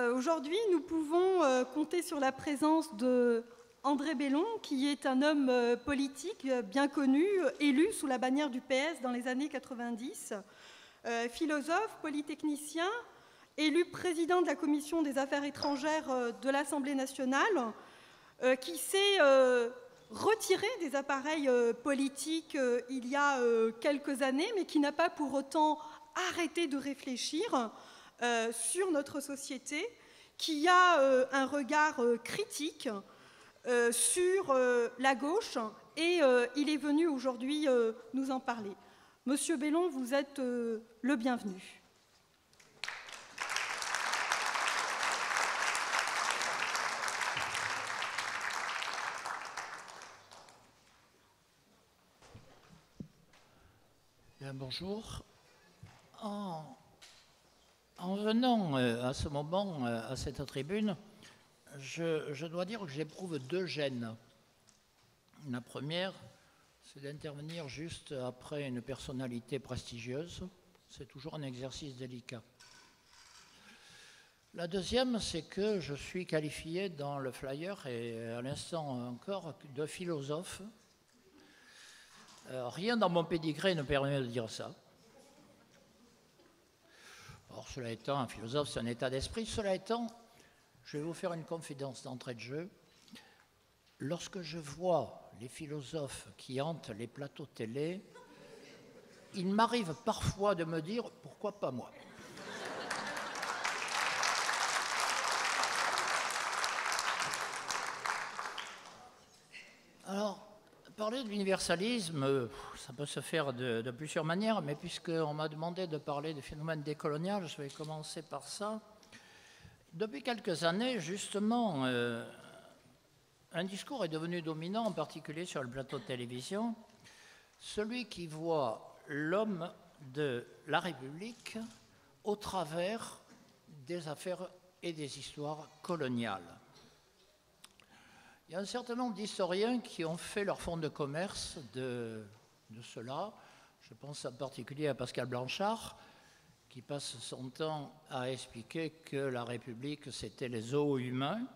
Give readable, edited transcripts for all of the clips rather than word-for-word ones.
Aujourd'hui, nous pouvons compter sur la présence de André Belon, qui est un homme politique bien connu, élu sous la bannière du PS dans les années 90, philosophe, polytechnicien, élu président de la Commission des Affaires étrangères de l'Assemblée nationale, qui s'est retiré des appareils politiques il y a quelques années, mais qui n'a pas pour autant arrêté de réfléchir sur notre société, qui a un regard critique sur la gauche, et il est venu aujourd'hui nous en parler. Monsieur Belon, vous êtes le bienvenu. Bien, bonjour. En venant à ce moment, à cette tribune, je dois dire que j'éprouve deux gênes. La première, c'est d'intervenir juste après une personnalité prestigieuse. C'est toujours un exercice délicat. La deuxième, c'est que je suis qualifié dans le flyer, et à l'instant encore, de philosophe. Rien dans mon pédigré ne permet de dire ça. Or, cela étant, un philosophe, c'est un état d'esprit. Cela étant, je vais vous faire une confidence d'entrée de jeu. Lorsque je vois les philosophes qui hantent les plateaux télé, il m'arrive parfois de me dire « pourquoi pas moi ?» Alors, parler de l'universalisme, ça peut se faire de plusieurs manières, mais puisqu'on m'a demandé de parler des phénomènes décoloniaux, je vais commencer par ça. Depuis quelques années, justement, un discours est devenu dominant, en particulier sur le plateau de télévision, celui qui voit l'homme de la République au travers des affaires et des histoires coloniales. Il y a un certain nombre d'historiens qui ont fait leur fonds de commerce de cela. Je pense en particulier à Pascal Blanchard, qui passe son temps à expliquer que la République, c'était les zoos humains.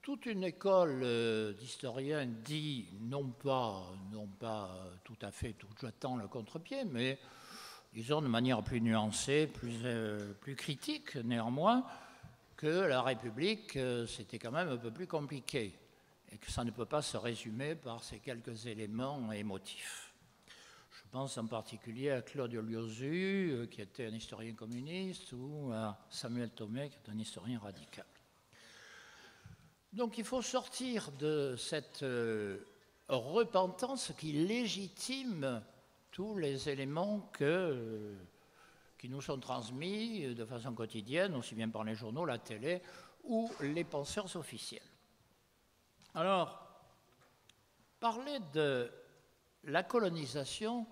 Toute une école d'historiens dit, non pas tout à fait tout jetant le contre-pied, mais disons de manière plus nuancée, plus critique néanmoins, que la République, c'était quand même un peu plus compliqué et que ça ne peut pas se résumer par ces quelques éléments émotifs. Je pense en particulier à Claude Liozu, qui était un historien communiste, ou à Samuel Thomé, qui est un historien radical. Donc il faut sortir de cette repentance qui légitime tous les éléments qui nous sont transmis de façon quotidienne, aussi bien par les journaux, la télé ou les penseurs officiels. Alors, parler de la colonisation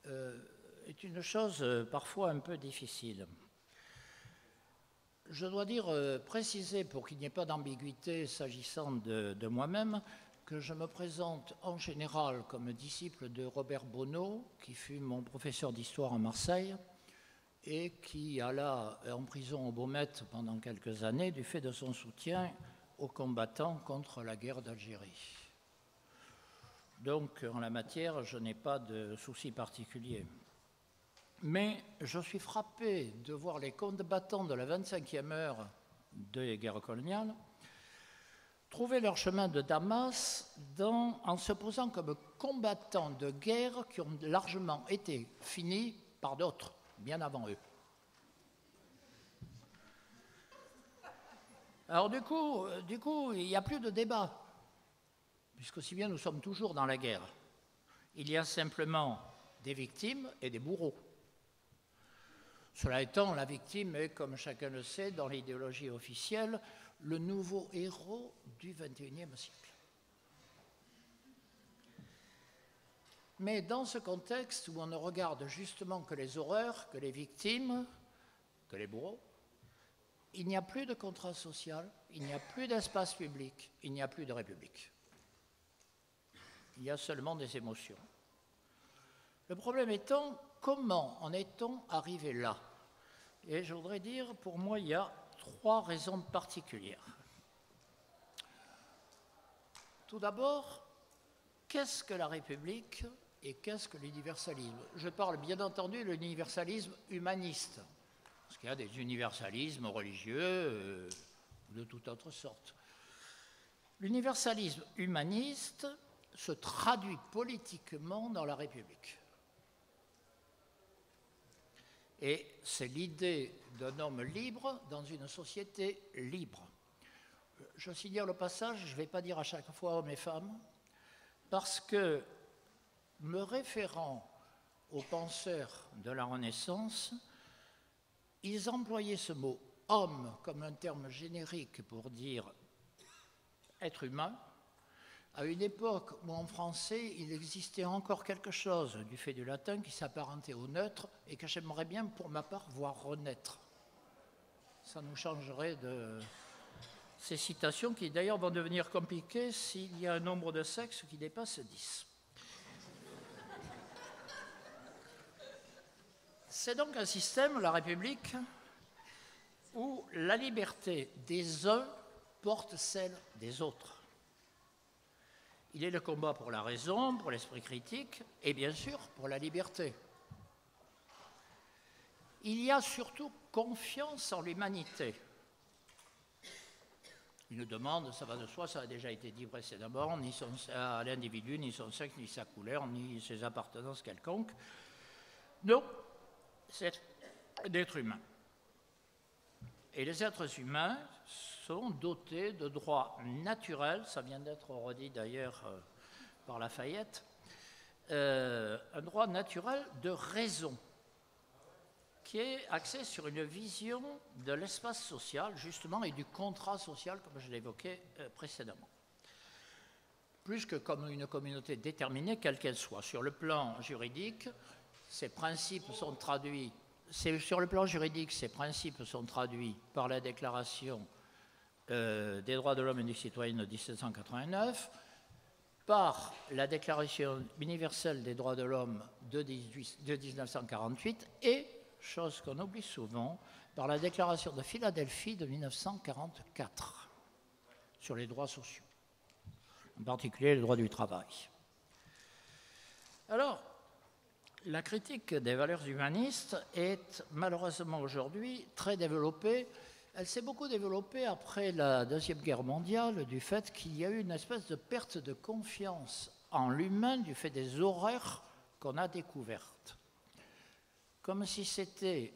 est une chose parfois un peu difficile. Je dois préciser, pour qu'il n'y ait pas d'ambiguïté s'agissant de moi-même, que je me présente en général comme disciple de Robert Bonneau, qui fut mon professeur d'histoire à Marseille, et qui alla en prison au Baumette pendant quelques années du fait de son soutien aux combattants contre la guerre d'Algérie. Donc, en la matière, je n'ai pas de souci particulier. Mais je suis frappé de voir les combattants de la 25e heure des guerres coloniales trouver leur chemin de Damas en se posant comme combattants de guerre qui ont largement été finis par d'autres, bien avant eux. Alors du coup, il n'y a plus de débat, puisque si bien nous sommes toujours dans la guerre. Il y a simplement des victimes et des bourreaux. Cela étant, la victime est, comme chacun le sait, dans l'idéologie officielle, le nouveau héros du XXIe siècle. Mais dans ce contexte où on ne regarde justement que les horreurs, que les victimes, que les bourreaux, il n'y a plus de contrat social, il n'y a plus d'espace public, il n'y a plus de république. Il y a seulement des émotions. Le problème étant, comment en est-on arrivé là? Et je voudrais dire, pour moi, il y a 3 raisons particulières. Tout d'abord, qu'est-ce que la République et qu'est-ce que l'universalisme? Je parle bien entendu de l'universalisme humaniste, parce qu'il y a des universalismes religieux de toute autre sorte. L'universalisme humaniste se traduit politiquement dans la République. Et c'est l'idée d'un homme libre dans une société libre. Je signale au passage, je ne vais pas dire à chaque fois hommes et femmes, parce que, me référant aux penseurs de la Renaissance, ils employaient ce mot « homme » comme un terme générique pour dire être humain, à une époque où en français il existait encore quelque chose du fait du latin qui s'apparentait au neutre et que j'aimerais bien pour ma part voir renaître. Ça nous changerait de ces citations qui d'ailleurs vont devenir compliquées s'il y a un nombre de sexes qui dépasse 10. C'est donc un système, la République, où la liberté des uns porte celle des autres. Il est le combat pour la raison, pour l'esprit critique et bien sûr pour la liberté. Il y a surtout confiance en l'humanité. Une demande, ça va de soi, ça a déjà été dit précédemment, ni à l'individu, ni son sexe, ni sa couleur, ni ses appartenances quelconques. Non, c'est d'être humain. Et les êtres humains sont dotés de droits naturels, ça vient d'être redit d'ailleurs par Lafayette, un droit naturel de raison, qui est axé sur une vision de l'espace social, justement, et du contrat social, comme je l'évoquais précédemment. Plus que comme une communauté déterminée, quelle qu'elle soit. Sur le plan juridique, ces principes sont traduits par la Déclaration des droits de l'homme et du citoyen de 1789, par la Déclaration universelle des droits de l'homme de 1948 et, chose qu'on oublie souvent, par la Déclaration de Philadelphie de 1944 sur les droits sociaux, en particulier les droits du travail. Alors, la critique des valeurs humanistes est malheureusement aujourd'hui très développée. Elle s'est beaucoup développée après la Deuxième Guerre mondiale du fait qu'il y a eu une espèce de perte de confiance en l'humain du fait des horreurs qu'on a découvertes. Comme si c'était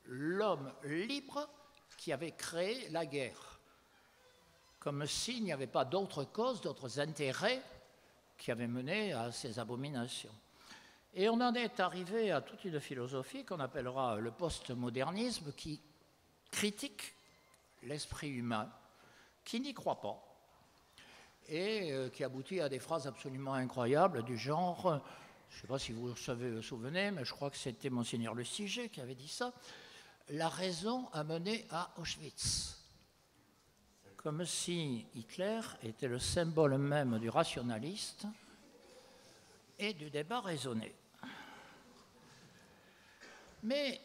l'homme libre qui avait créé la guerre. Comme s'il n'y avait pas d'autres causes, d'autres intérêts qui avaient mené à ces abominations. Et on en est arrivé à toute une philosophie qu'on appellera le postmodernisme qui critique l'esprit humain, qui n'y croit pas, et qui aboutit à des phrases absolument incroyables du genre, je ne sais pas si vous vous souvenez, mais je crois que c'était Monseigneur Le Siget qui avait dit ça, la raison a mené à Auschwitz. Comme si Hitler était le symbole même du rationaliste et du débat raisonné. Mais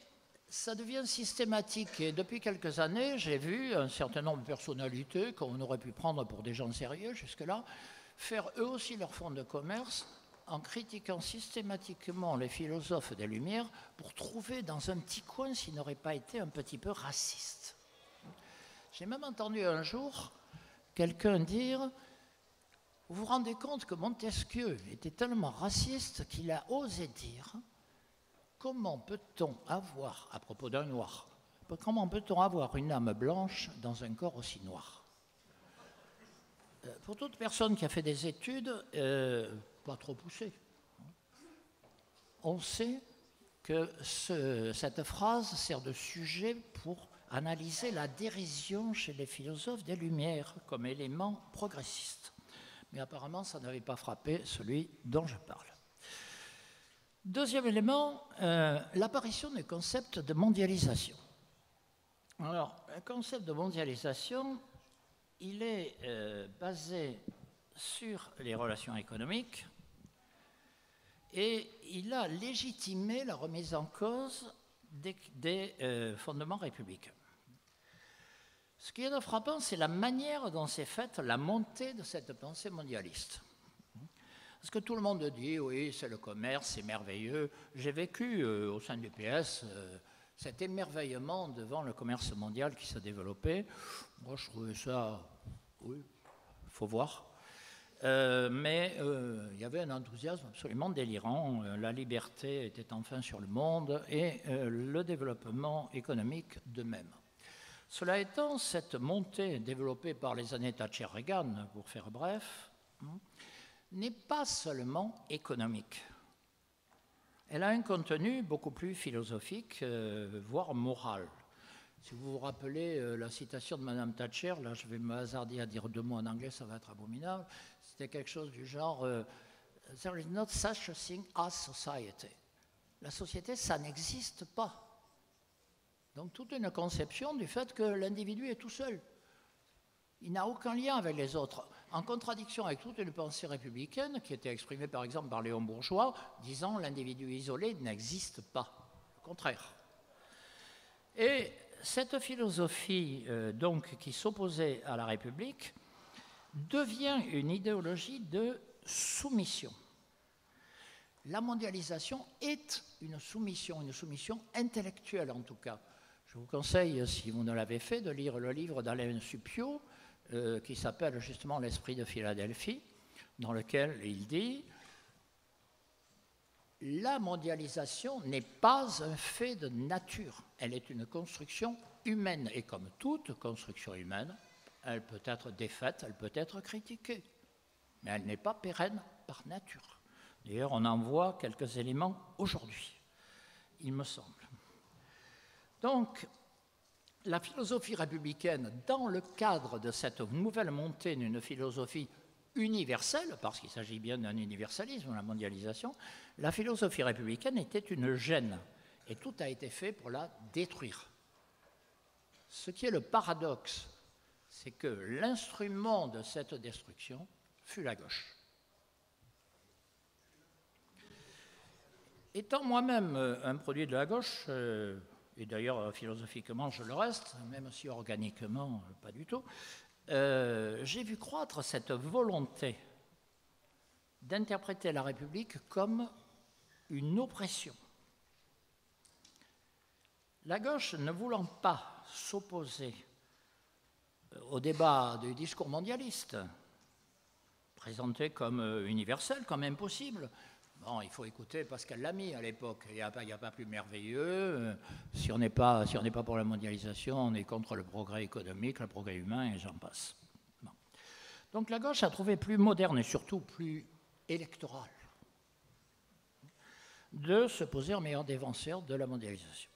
ça devient systématique et depuis quelques années, j'ai vu un certain nombre de personnalités qu'on aurait pu prendre pour des gens sérieux jusque-là, faire eux aussi leur fonds de commerce en critiquant systématiquement les philosophes des Lumières pour trouver dans un petit coin s'ils n'auraient pas été un petit peu racistes. J'ai même entendu un jour quelqu'un dire « Vous vous rendez compte que Montesquieu était tellement raciste qu'il a osé dire « Comment peut-on avoir, à propos d'un noir, comment peut-on avoir une âme blanche dans un corps aussi noir ?» Pour toute personne qui a fait des études, pas trop poussées, on sait que cette phrase sert de sujet pour analyser la dérision chez les philosophes des Lumières comme élément progressiste. Mais apparemment, ça n'avait pas frappé celui dont je parle. Deuxième élément, l'apparition du concept de mondialisation. Alors, le concept de mondialisation, il est basé sur les relations économiques et il a légitimé la remise en cause des fondements républicains. Ce qui est frappant, c'est la manière dont s'est faite la montée de cette pensée mondialiste. Parce que tout le monde dit, oui, c'est le commerce, c'est merveilleux. J'ai vécu au sein du PS cet émerveillement devant le commerce mondial qui s'est développé. Moi, je trouvais ça, oui, il faut voir. Mais il y avait un enthousiasme absolument délirant. La liberté était enfin sur le monde et le développement économique de même. Cela étant, cette montée développée par les années Thatcher-Reagan, pour faire bref, n'est pas seulement économique. Elle a un contenu beaucoup plus philosophique, voire moral. Si vous vous rappelez la citation de Mme Thatcher, là je vais me hasarder à dire 2 mots en anglais, ça va être abominable, c'était quelque chose du genre « There is not such a thing as society ». La société, ça n'existe pas. Donc toute une conception du fait que l'individu est tout seul. Il n'a aucun lien avec les autres, en contradiction avec toute une pensée républicaine qui était exprimée par exemple par Léon Bourgeois, disant l'individu isolé n'existe pas, au contraire. Et cette philosophie donc qui s'opposait à la République devient une idéologie de soumission. La mondialisation est une soumission intellectuelle en tout cas. Je vous conseille, si vous ne l'avez fait, de lire le livre d'Alain Suppiot qui s'appelle justement L'Esprit de Philadelphie, dans lequel il dit « La mondialisation n'est pas un fait de nature, elle est une construction humaine. Et comme toute construction humaine, elle peut être défaite, elle peut être critiquée, mais elle n'est pas pérenne par nature. » D'ailleurs, on en voit quelques éléments aujourd'hui, il me semble. Donc, la philosophie républicaine, dans le cadre de cette nouvelle montée d'une philosophie universelle, parce qu'il s'agit bien d'un universalisme, la mondialisation, la philosophie républicaine était une gêne, et tout a été fait pour la détruire. Ce qui est le paradoxe, c'est que l'instrument de cette destruction fut la gauche. Étant moi-même un produit de la gauche, et d'ailleurs philosophiquement je le reste, même si organiquement pas du tout, j'ai vu croître cette volonté d'interpréter la République comme une oppression. La gauche, ne voulant pas s'opposer au débat du discours mondialiste, présenté comme universel, comme impossible, bon, il faut écouter Pascal Lamy à l'époque. Il n'y a pas plus merveilleux. Si on n'est pas pour la mondialisation, on est contre le progrès économique, le progrès humain, et j'en passe. Bon. Donc la gauche a trouvé plus moderne et surtout plus électoral de se poser en meilleur défenseur de la mondialisation.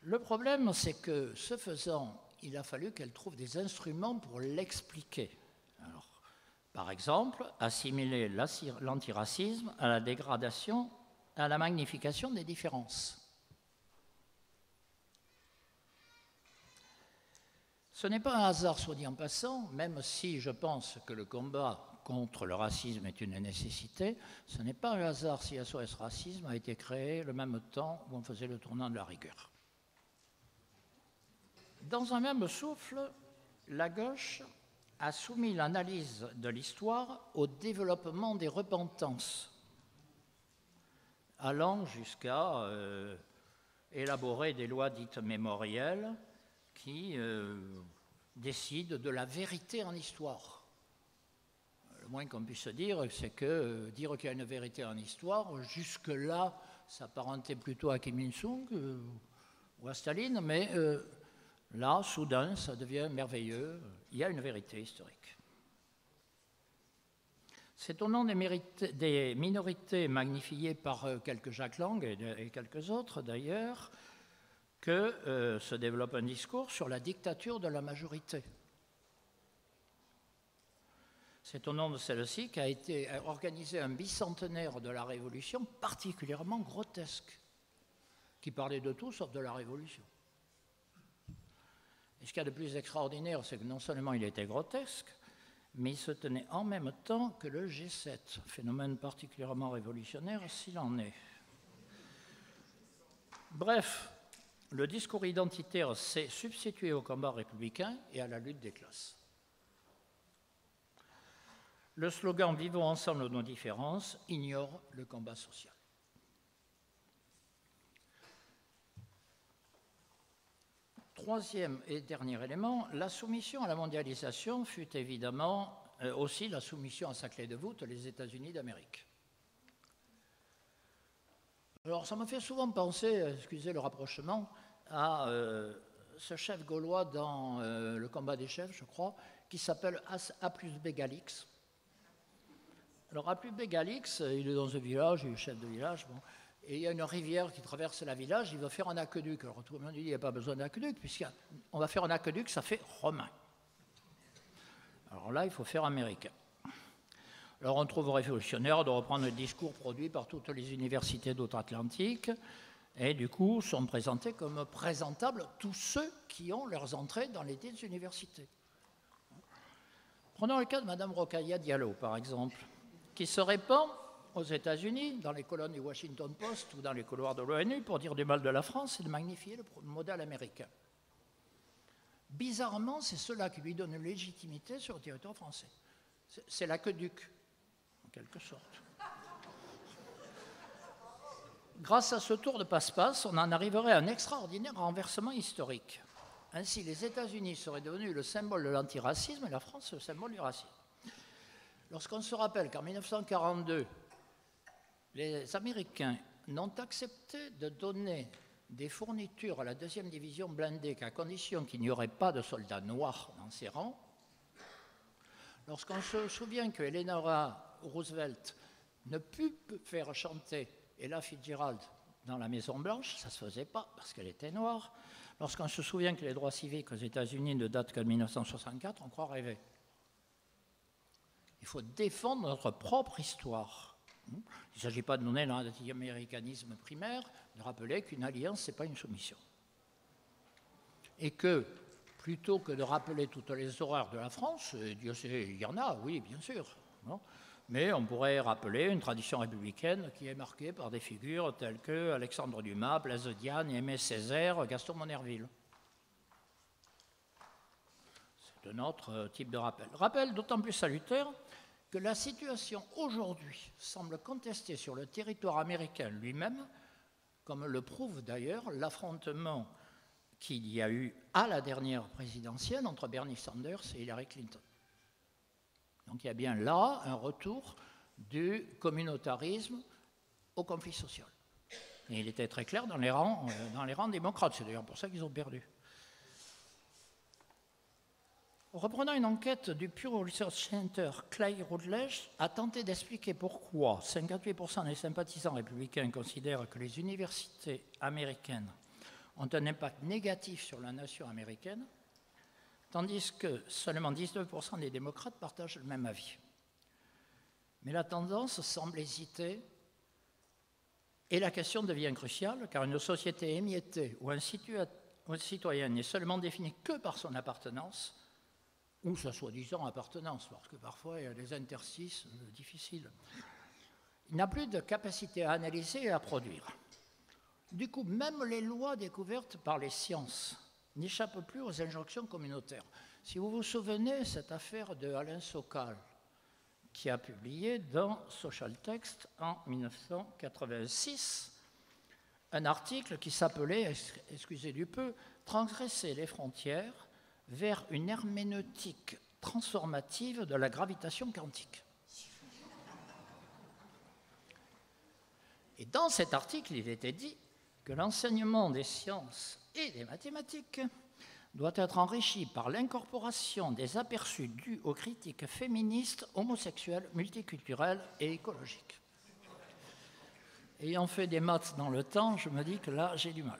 Le problème, c'est que, ce faisant, il a fallu qu'elle trouve des instruments pour l'expliquer. Alors, par exemple, assimiler l'antiracisme à la dégradation, à la magnification des différences. Ce n'est pas un hasard, soit dit en passant, même si je pense que le combat contre le racisme est une nécessité, ce n'est pas un hasard si SOS Racisme a été créé le même temps où on faisait le tournant de la rigueur. Dans un même souffle, la gauche a soumis l'analyse de l'histoire au développement des repentances, allant jusqu'à élaborer des lois dites mémorielles qui décident de la vérité en histoire. Le moins qu'on puisse dire, c'est que dire qu'il y a une vérité en histoire, jusque-là, s'apparentait plutôt à Kim Il-sung ou à Staline, mais là, soudain, ça devient merveilleux. Il y a une vérité historique. C'est au nom des minorités magnifiées par quelques Jack Lang et quelques autres, d'ailleurs, que se développe un discours sur la dictature de la majorité. C'est au nom de celle-ci qu'a été organisé un bicentenaire de la Révolution particulièrement grotesque, qui parlait de tout sauf de la Révolution. Et ce qu'il y a de plus extraordinaire, c'est que non seulement il était grotesque, mais il se tenait en même temps que le G7, phénomène particulièrement révolutionnaire s'il en est. Bref, le discours identitaire s'est substitué au combat républicain et à la lutte des classes. Le slogan « Vivons ensemble nos différences » ignore le combat social. Troisième et dernier élément, la soumission à la mondialisation fut évidemment aussi la soumission à sa clé de voûte, les États-Unis d'Amérique. Alors ça me fait souvent penser, excusez le rapprochement, à ce chef gaulois dans le combat des chefs, je crois, qui s'appelle A plus B égale X. Alors A plus B égale X, il est dans un village, il est chef de village, bon, et il y a une rivière qui traverse la village, il va faire un aqueduc. Alors tout le monde dit, il n'y a pas besoin d'aqueduc, puisqu'on va faire un aqueduc, ça fait romain. Alors là, il faut faire américain. Alors on trouve révolutionnaire de reprendre le discours produit par toutes les universités d'outre-Atlantique, et du coup sont présentés comme présentables tous ceux qui ont leurs entrées dans les dites universités. Prenons le cas de Mme Rokhaya Diallo, par exemple, qui se répand aux États-Unis, dans les colonnes du Washington Post ou dans les couloirs de l'ONU, pour dire du mal de la France et de magnifier le modèle américain. Bizarrement, c'est cela qui lui donne une légitimité sur le territoire français. C'est l'aqueduc, en quelque sorte. Grâce à ce tour de passe-passe, on en arriverait à un extraordinaire renversement historique. Ainsi, les États-Unis seraient devenus le symbole de l'antiracisme et la France le symbole du racisme. Lorsqu'on se rappelle qu'en 1942, les Américains n'ont accepté de donner des fournitures à la 2e division blindée qu'à condition qu'il n'y aurait pas de soldats noirs dans ses rangs, lorsqu'on se souvient que Eleanor Roosevelt ne put faire chanter Ella Fitzgerald dans la Maison-Blanche, ça ne se faisait pas parce qu'elle était noire, lorsqu'on se souvient que les droits civiques aux États-Unis ne datent que de 1964, on croit rêver. Il faut défendre notre propre histoire. Il ne s'agit pas de donner l'anti-américanisme primaire, de rappeler qu'une alliance, ce n'est pas une soumission. Et que, plutôt que de rappeler toutes les horreurs de la France, Dieu sait, il y en a, oui, bien sûr, non, mais on pourrait rappeler une tradition républicaine qui est marquée par des figures telles que Alexandre Dumas, Blaise Diagne, Aimé Césaire, Gaston Monerville. C'est un autre type de rappel. Rappel d'autant plus salutaire que la situation aujourd'hui semble contestée sur le territoire américain lui-même, comme le prouve d'ailleurs l'affrontement qu'il y a eu à la dernière présidentielle entre Bernie Sanders et Hillary Clinton. Donc il y a bien là un retour du communautarisme au conflit social. Et il était très clair dans les rangs démocrates, c'est d'ailleurs pour ça qu'ils ont perdu. Reprenant une enquête du Pew Research Center, Clay Routledge a tenté d'expliquer pourquoi 58% des sympathisants républicains considèrent que les universités américaines ont un impact négatif sur la nation américaine, tandis que seulement 19% des démocrates partagent le même avis. Mais la tendance semble hésiter et la question devient cruciale, car une société émiettée où un citoyen n'est seulement défini que par son appartenance, ou sa soi-disant appartenance, parce que parfois il y a des interstices difficiles. Il n'a plus de capacité à analyser et à produire. Du coup, même les lois découvertes par les sciences n'échappent plus aux injonctions communautaires. Si vous vous souvenez, cette affaire de Alain Sokal, qui a publié dans Social Text en 1986 un article qui s'appelait, excusez du peu, « Transgresser les frontières vers une herméneutique transformative de la gravitation quantique ». Et dans cet article, il était dit que l'enseignement des sciences et des mathématiques doit être enrichi par l'incorporation des aperçus dus aux critiques féministes, homosexuelles, multiculturelles et écologiques. Ayant fait des maths dans le temps, je me dis que là, j'ai du mal.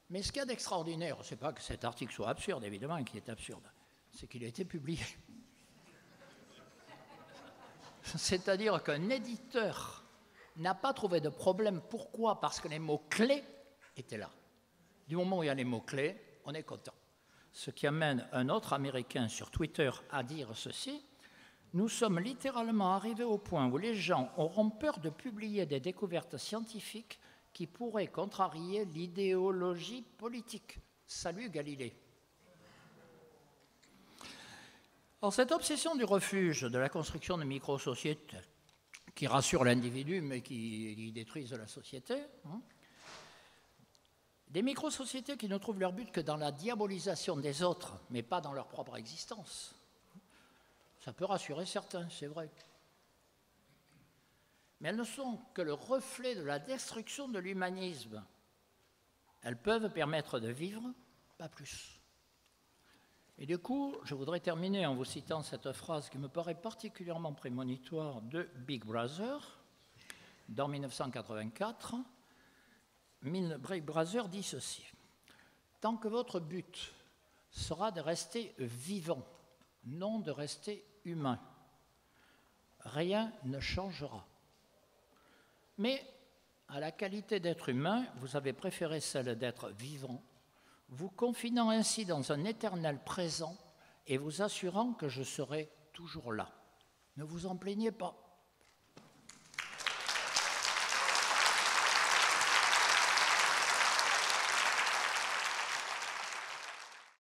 Mais ce qu'il y a d'extraordinaire, ce n'est pas que cet article soit absurde, évidemment qu'il est absurde, c'est qu'il a été publié. C'est-à-dire qu'un éditeur n'a pas trouvé de problème. Pourquoi ? Parce que les mots-clés étaient là. Du moment où il y a les mots-clés, on est content. Ce qui amène un autre Américain sur Twitter à dire ceci: « Nous sommes littéralement arrivés au point où les gens auront peur de publier des découvertes scientifiques qui pourrait contrarier l'idéologie politique. Salut Galilée. Alors, cette obsession du refuge, de la construction de micro-sociétés qui rassurent l'individu mais qui détruisent la société, des micro-sociétés qui ne trouvent leur but que dans la diabolisation des autres, mais pas dans leur propre existence. Ça peut rassurer certains, c'est vrai. Mais elles ne sont que le reflet de la destruction de l'humanisme. Elles peuvent permettre de vivre, pas plus. Et du coup, je voudrais terminer en vous citant cette phrase qui me paraît particulièrement prémonitoire de Big Brother, dans 1984. Big Brother dit ceci: « Tant que votre but sera de rester vivant, non de rester humain, rien ne changera. Mais à la qualité d'être humain, vous avez préféré celle d'être vivant, vous confinant ainsi dans un éternel présent et vous assurant que je serai toujours là. Ne vous en plaignez pas.